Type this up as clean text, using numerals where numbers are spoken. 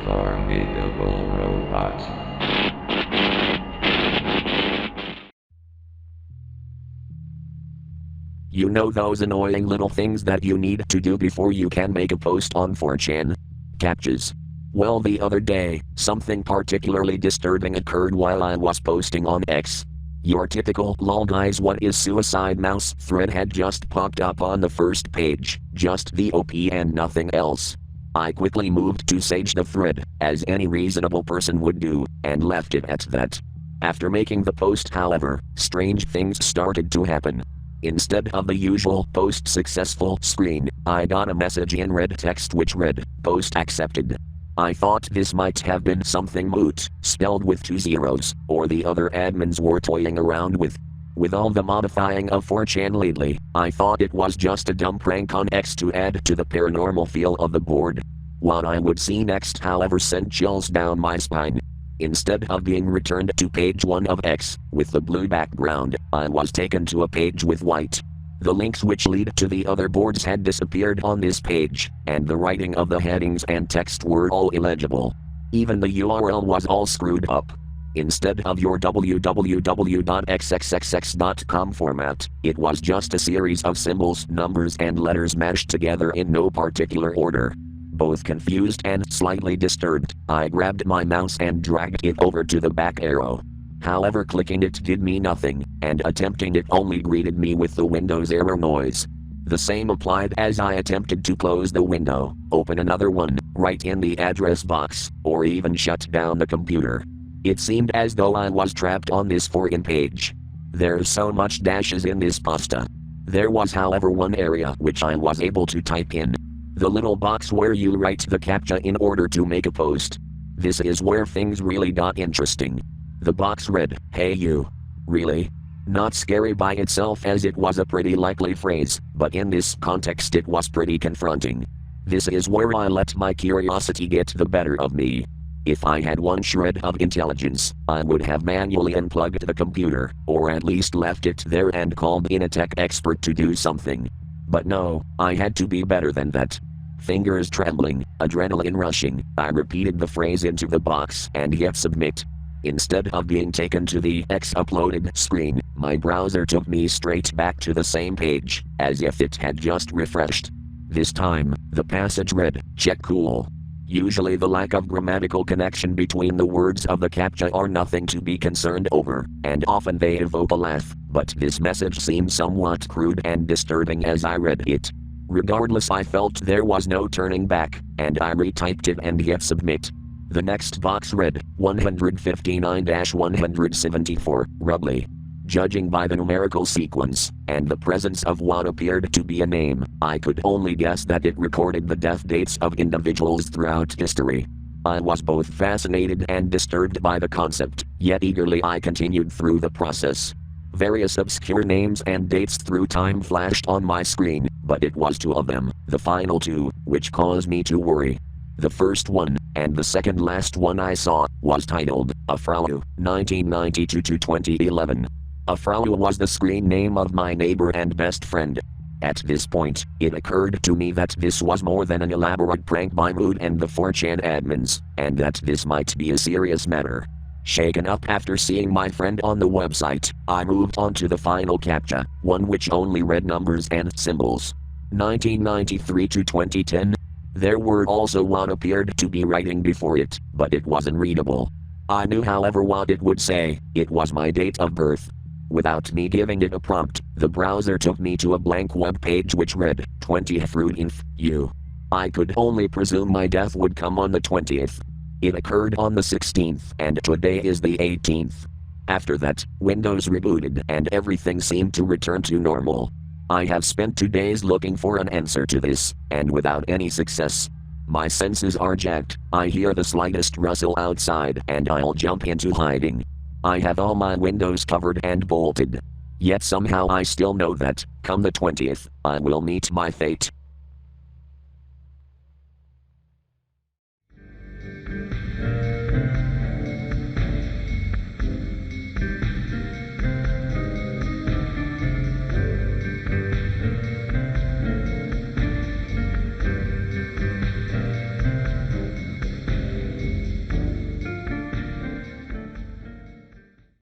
formidable robot. You know those annoying little things that you need to do before you can make a post on 4chan? Captchas. Well, the other day, something particularly disturbing occurred while I was posting on X. Your typical lol guys what is suicide mouse thread had just popped up on the first page, just the OP and nothing else. I quickly moved to sage the thread, as any reasonable person would do, and left it at that. After making the post, however, strange things started to happen. Instead of the usual post successful screen, I got a message in red text which read, post accepted. I thought this might have been something moot, spelled with 2 zeros, or the other admins were toying around with. With all the modifying of 4chan lately, I thought it was just a dumb prank on X to add to the paranormal feel of the board. What I would see next, however, sent chills down my spine. Instead of being returned to page 1 of X, with the blue background, I was taken to a page with white. The links which lead to the other boards had disappeared on this page, and the writing of the headings and text were all illegible. Even the URL was all screwed up. Instead of your www.xxxx.com format, it was just a series of symbols, numbers, and letters mashed together in no particular order. Both confused and slightly disturbed, I grabbed my mouse and dragged it over to the back arrow. However, clicking it did me nothing, and attempting it only greeted me with the Windows error noise. The same applied as I attempted to close the window, open another one, write in the address box, or even shut down the computer. It seemed as though I was trapped on this foreign page. There's so much dashes in this pasta. There was, however, one area which I was able to type in. The little box where you write the captcha in order to make a post. This is where things really got interesting. The box read, "Hey you." Really? Not scary by itself, as it was a pretty likely phrase, but in this context it was pretty confronting. This is where I let my curiosity get the better of me. If I had one shred of intelligence, I would have manually unplugged the computer, or at least left it there and called in a tech expert to do something. But no, I had to be better than that. Fingers trembling, adrenaline rushing, I repeated the phrase into the box and hit submit. Instead of being taken to the X uploaded screen, my browser took me straight back to the same page, as if it had just refreshed. This time, the passage read, "Check cool." Usually the lack of grammatical connection between the words of the captcha are nothing to be concerned over, and often they evoke a laugh, but this message seemed somewhat crude and disturbing as I read it. Regardless, I felt there was no turning back, and I retyped it and hit submit. The next box read, 159-174, roughly. Judging by the numerical sequence, and the presence of what appeared to be a name, I could only guess that it recorded the death dates of individuals throughout history. I was both fascinated and disturbed by the concept, yet eagerly I continued through the process. Various obscure names and dates through time flashed on my screen, but it was 2 of them, the final 2, which caused me to worry. The first one, and the second last one I saw, was titled, Afrau, 1992-2011. Afrau was the screen name of my neighbor and best friend. At this point, it occurred to me that this was more than an elaborate prank by Mood and the 4chan admins, and that this might be a serious matter. Shaken up after seeing my friend on the website, I moved on to the final captcha, one which only read numbers and symbols. 1993-2010. There were also what appeared to be writing before it, but it wasn't readable. I knew, however, what it would say. It was my date of birth. Without me giving it a prompt, the browser took me to a blank web page which read, 20th you. I could only presume my death would come on the 20th. It occurred on the 16th, and today is the 18th. After that, Windows rebooted and everything seemed to return to normal. I have spent 2 days looking for an answer to this, and without any success. My senses are jacked. I hear the slightest rustle outside and I'll jump into hiding. I have all my windows covered and bolted. Yet somehow I still know that, come the 20th, I will meet my fate.